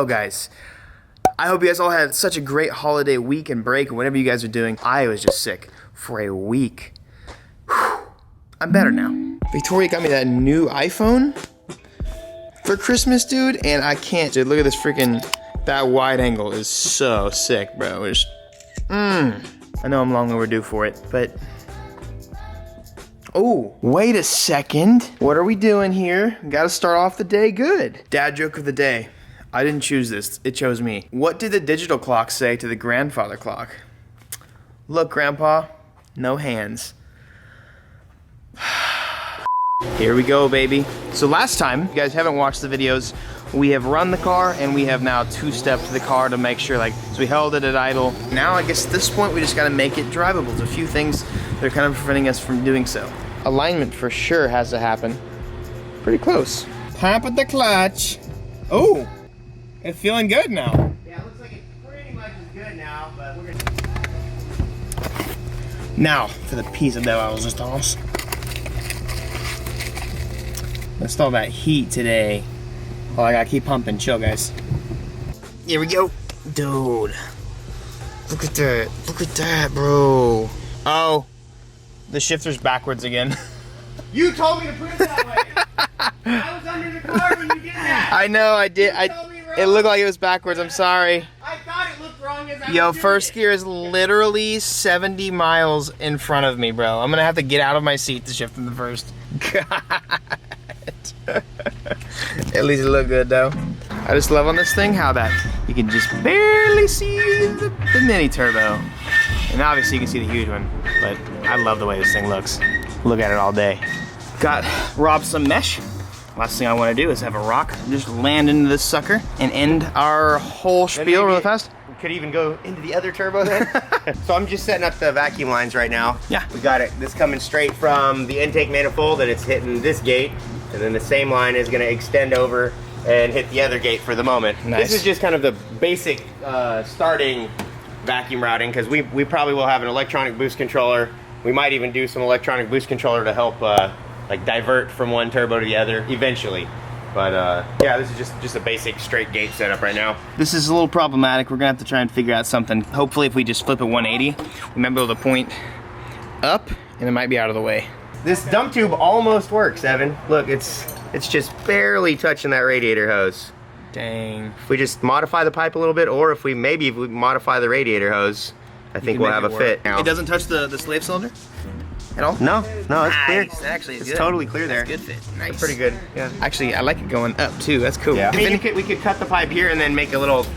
Well, guys, I hope you guys all had such a great holiday week and break and whatever you guys are doing. I was just sick for a week. Whew. I'm better now. Victoria got me that new iPhone for Christmas, dude, and I can't. Dude, look at this freaking, that wide angle is so sick, bro. It's, I know I'm long overdue for it, but. Oh, wait a second. What are we doing here? Gotta start off the day good. Dad joke of the day. I didn't choose this, it chose me. What did the digital clock say to the grandfather clock? Look, Grandpa, no hands. Here we go, baby. So last time, if you guys haven't watched the videos, we have run the car and we have now two-stepped the car to make sure, so we held it at idle. Now I guess at this point we just gotta make it drivable. There's a few things that are kind of preventing us from doing so. Alignment for sure has to happen. Pretty close. Pop at the clutch. Oh, it's feeling good now. Yeah, it looks like it pretty much is good now, but we're gonna... Now, for the piece of resistance. Install that heat today. Oh, I gotta keep pumping. Chill, guys. Here we go. Dude. Look at that. Look at that, bro. Oh. The shifter's backwards again. You told me to put it that way. I was under the car when you did that. I know, I did. It looked like it was backwards. I'm sorry. I thought it looked wrong as I Yo, was first doing gear is literally 70 miles in front of me, bro. I'm gonna have to get out of my seat to shift in the first. God. At least it looked good, though. I just love on this thing how that you can just barely see the mini turbo. And obviously you can see the huge one, but I love the way this thing looks. Look at it all day. Robbed some mesh. Last thing I want to do is have a rock just land into this sucker and end our whole spiel really fast. We could even go into the other turbo then. So I'm just setting up the vacuum lines right now. Yeah. We got it. This coming straight from the intake manifold and it's hitting this gate. And then the same line is gonna extend over and hit the other gate for the moment. Nice. This is just kind of the basic starting vacuum routing because we probably will have an electronic boost controller. We might even do some electronic boost controller to help divert from one turbo to the other eventually. But yeah, this is just a basic straight gate setup right now. This is a little problematic. We're gonna have to try and figure out something. Hopefully if we just flip a 180, we might be able to point up and it might be out of the way. This dump tube almost works, Evan. Look, it's just barely touching that radiator hose. Dang. If we just modify the pipe a little bit, or if we modify the radiator hose, I think we'll have a fit now. It doesn't touch the slave cylinder at all? No, it's clear. Actually, it's totally clear there. Good fit. Nice. It's pretty good. Yeah. Actually, I like it going up too. That's cool. Yeah. We could cut the pipe here and then make a little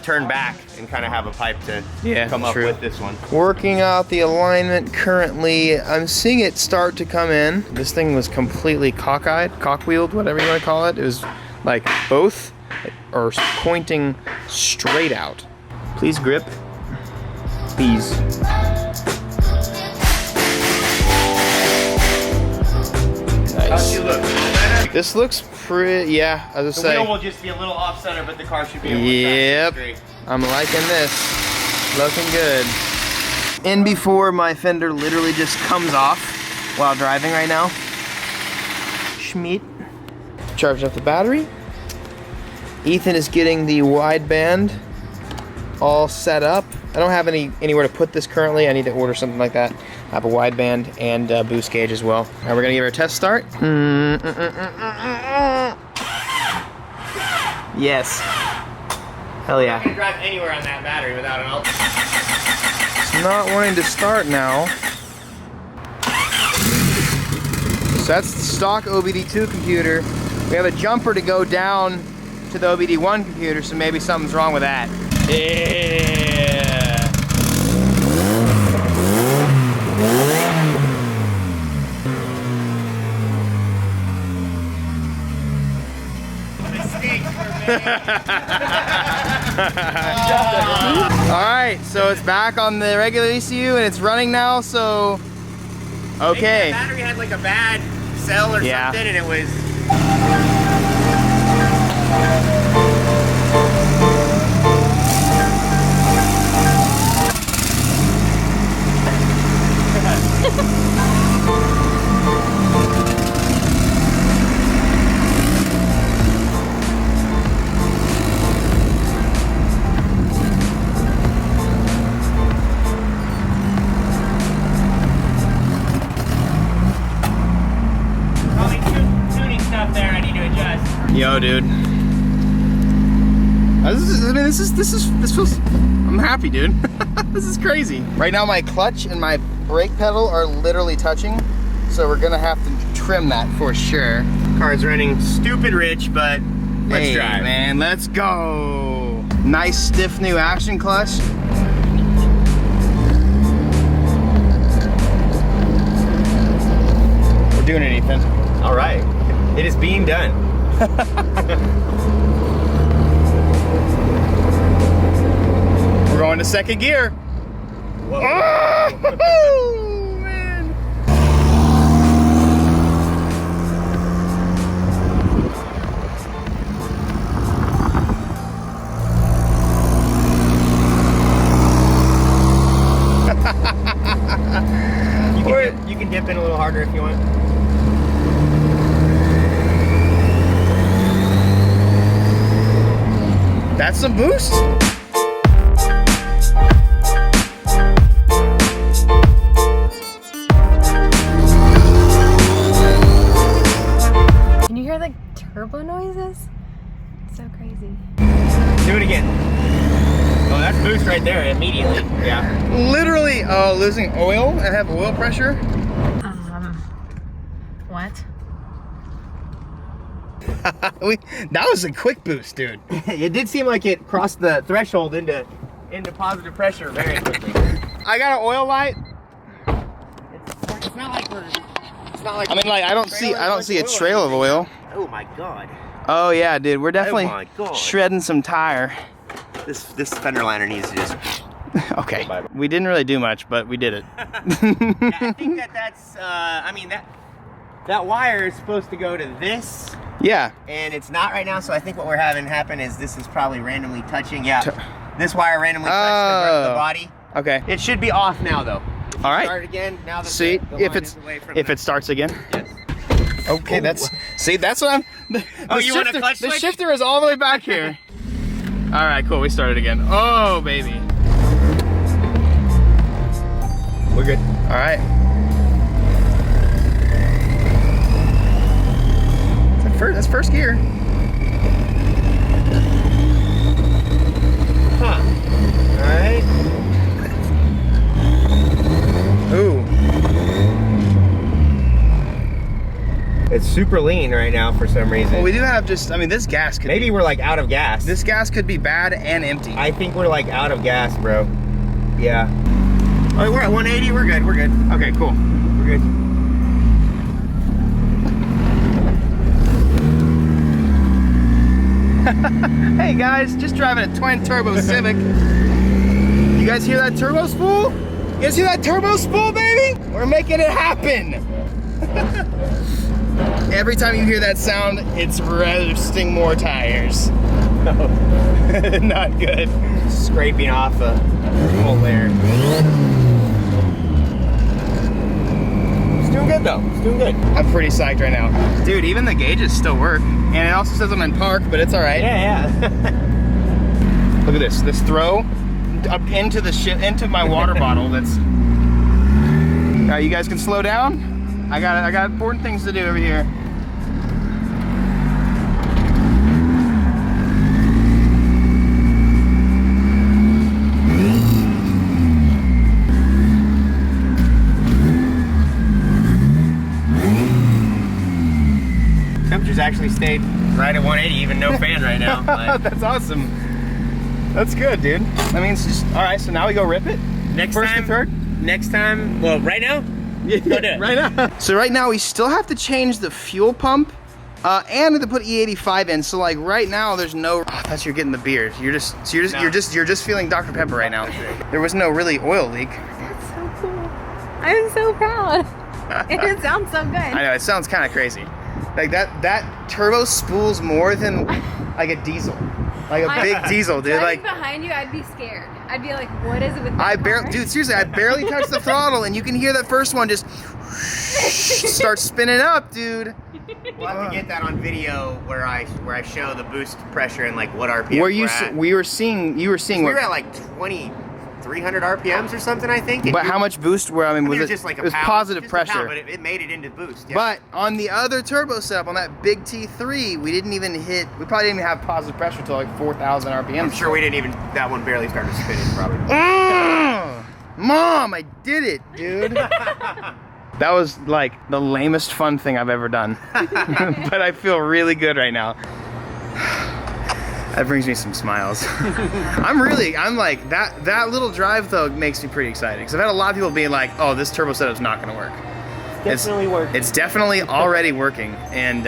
turn back and kind of have a pipe to come up with this one. Working out the alignment currently. I'm seeing it start to come in. This thing was completely cock-wheeled, whatever you want to call it. It was like both are pointing straight out. Please grip. Please. How's she look? This looks pretty, yeah, I was just saying. The wheel will just be a little off center, but the car should be able to straight. I'm liking this. Looking good. In before my fender literally just comes off while driving right now. Schmeat. Charged up the battery. Ethan is getting the wideband all set up. I don't have anywhere to put this currently. I need to order something like that. I have a wideband and a boost gauge as well. All right, we're gonna give her a test start. Yes. Hell yeah. I can drive anywhere on that battery without an alternator. It's not wanting to start now. So that's the stock OBD2 computer. We have a jumper to go down to the OBD1 computer, so maybe something's wrong with that. Yeah. Alright, so it's back on the regular ECU and it's running now, so okay. Maybe the battery had like a bad cell or something and it was... go, dude. This feels, I'm happy, dude. This is crazy. Right now my clutch and my brake pedal are literally touching, so we're gonna have to trim that for sure. Car's running stupid rich, but let's drive. Man, let's go. Nice stiff new action clutch. We're doing it, Ethan. All right, it is being done. We're going to second gear. Whoa. Oh, man. You can dip in a little harder if you want. That's some boost. Can you hear the turbo noises? It's so crazy. Do it again. Oh, that's boost right there immediately. Yeah. Literally losing oil and have oil pressure. What? That was a quick boost, dude. It did seem like it crossed the threshold into positive pressure very quickly. I got an oil light. It's not like we're. It's not like. I mean, like I don't see a trail of oil. Oh my god. Oh yeah, dude, we're definitely Oh my God. shredding some tire. This fender liner needs to just. Okay, we didn't really do much, but we did it. Yeah, I think that's. I mean that wire is supposed to go to this. Yeah. And it's not right now, so I think what we're having happen is this is probably randomly touching. Yeah. This wire randomly touched the body. Okay. It should be off now though. All right. Start again now that See the if line it's is away from if the- it starts again. Yes. Okay, that's what I'm. Oh, you want a shifter, clutch the switch? shifter is all the way back here. All right, cool. We started again. Oh baby. We're good. All right. That's first gear. Huh. All right. Ooh. It's super lean right now for some reason. Well, we do have just. I mean, this gas could. Maybe we're like out of gas. This gas could be bad and empty. I think we're like out of gas, bro. Yeah. Oh, we're at 180. We're good. We're good. Okay, cool. We're good. Hey guys, just driving a twin turbo Civic. You guys hear that turbo spool? You guys hear that turbo spool, baby? We're making it happen. Every time you hear that sound, it's roasting more tires. Not good. Scraping off a whole layer. It's doing good though. It's doing good. I'm pretty psyched right now. Dude, even the gauges still work. And it also says I'm in park, but it's all right. Yeah, yeah. Look at this. This throw up into the into my water bottle. That's. All right, you guys can slow down. I got important things to do over here. Temperature's actually stayed right at 180, even no fan right now. But That's awesome. That's good, dude. I mean, it's just all right. So now we go rip it. next First time, and third. Next time, well, right now. Yeah, Go do it. right now. So right now we still have to change the fuel pump, and to put E85 in. So like right now there's no. Oh, I thought you were getting the beer. You're just feeling Dr. Pepper right now. There was no really oil leak. That's so cool. I'm so proud. It sounds so good. I know it sounds kind of crazy. Like that turbo spools more than like a diesel, like a big diesel, dude. Driving Like behind you, I'd be scared. I'd be like, what is it with that car? dude, seriously, I barely touched the throttle, and you can hear that first one just start spinning up, dude. We'll have to get that on video where I show the boost pressure and like what RPM Where you we're at. you were seeing We what? were at like 20 300 RPMs or something, I think. But how much boost were, I mean, was it just like a it was pound, positive just pressure. a pound, but it made it into boost. Yeah. But on the other turbo setup, on that big T3, we didn't even hit, we probably didn't even have positive pressure until like 4,000 RPM. I'm sure we didn't even, that one barely started spinning probably. Mom, I did it, dude. That was like the lamest fun thing I've ever done. But I feel really good right now. That brings me some smiles. I'm like, that little drive though makes me pretty excited. Because I've had a lot of people being like, oh, this turbo setup's not gonna work. Definitely working. It's definitely already working. And,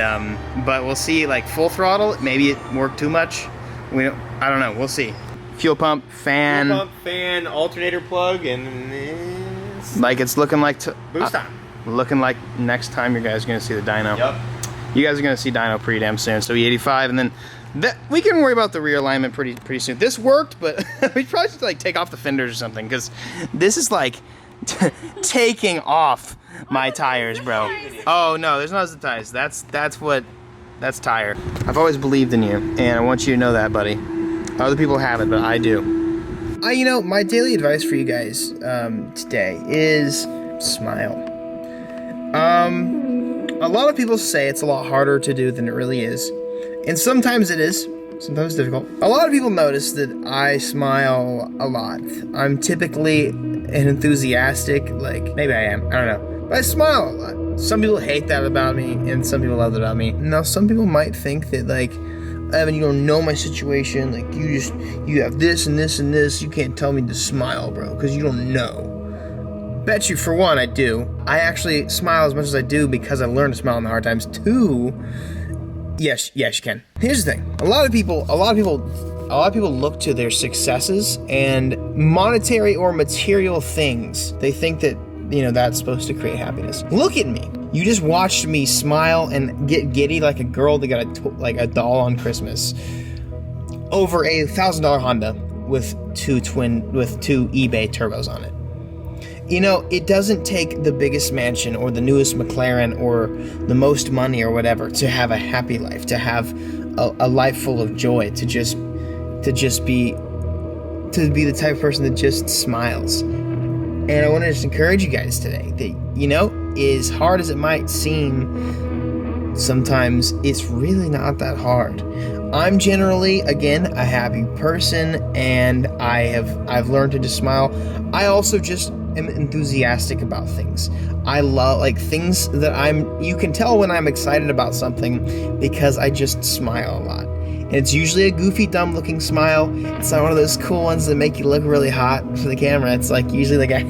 but we'll see, like full throttle, maybe it worked too much. I don't know, we'll see. Fuel pump, fan. Fuel pump, fan, alternator plug, and like it's looking like boost time. Looking like next time you guys are gonna see the dyno. Yep. You guys are gonna see dyno pretty damn soon. So E85, and then we can worry about the rear alignment pretty soon. This worked, but we probably should like take off the fenders or something, because this is like taking off my tires, bro. Oh no, there's no zip ties. That's that's tire. I've always believed in you, and I want you to know that, buddy. Other people haven't, but I do. You know, my daily advice for you guys today is smile. A lot of people say it's a lot harder to do than it really is. And sometimes it is. Sometimes it's difficult. A lot of people notice that I smile a lot. I'm typically an enthusiastic, like, maybe I am, I don't know. But I smile a lot. Some people hate that about me, and some people love that about me. Now, some people might think that, like, Evan, you don't know my situation, like, you have this and this and this, you can't tell me to smile, bro, because you don't know. Bet you, for one, I do. I actually smile as much as I do because I learned to smile in the hard times. Two, yes, you can. Here's the thing: a lot of people look to their successes and monetary or material things. They think that, you know, that's supposed to create happiness. Look at me. You just watched me smile and get giddy like a girl that got a doll on Christmas over a $1,000 Honda with two eBay turbos on it. You know, it doesn't take the biggest mansion or the newest McLaren or the most money or whatever to have a happy life, to have a life full of joy, to just be the type of person that just smiles. And I want to just encourage you guys today that, you know, as hard as it might seem, sometimes it's really not that hard. I'm generally, again, a happy person, and I've learned to just smile. I also just am enthusiastic about things. I love, like, things that you can tell when I'm excited about something because I just smile a lot. And it's usually a goofy, dumb looking smile. It's not one of those cool ones that make you look really hot for the camera. It's like usually like a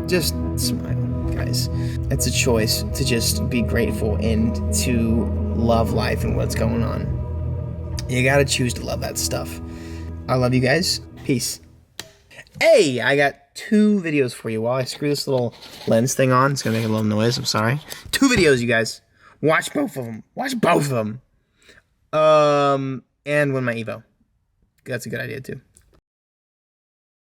just smile, guys. It's a choice to just be grateful and to love life and what's going on. You gotta choose to love that stuff. I love you guys. Peace. Hey, I got 2 videos for you. While I screw this little lens thing on, it's gonna make a little noise. I'm sorry. 2 videos, you guys. Watch both of them. Watch both of them. And win my Evo. That's a good idea too.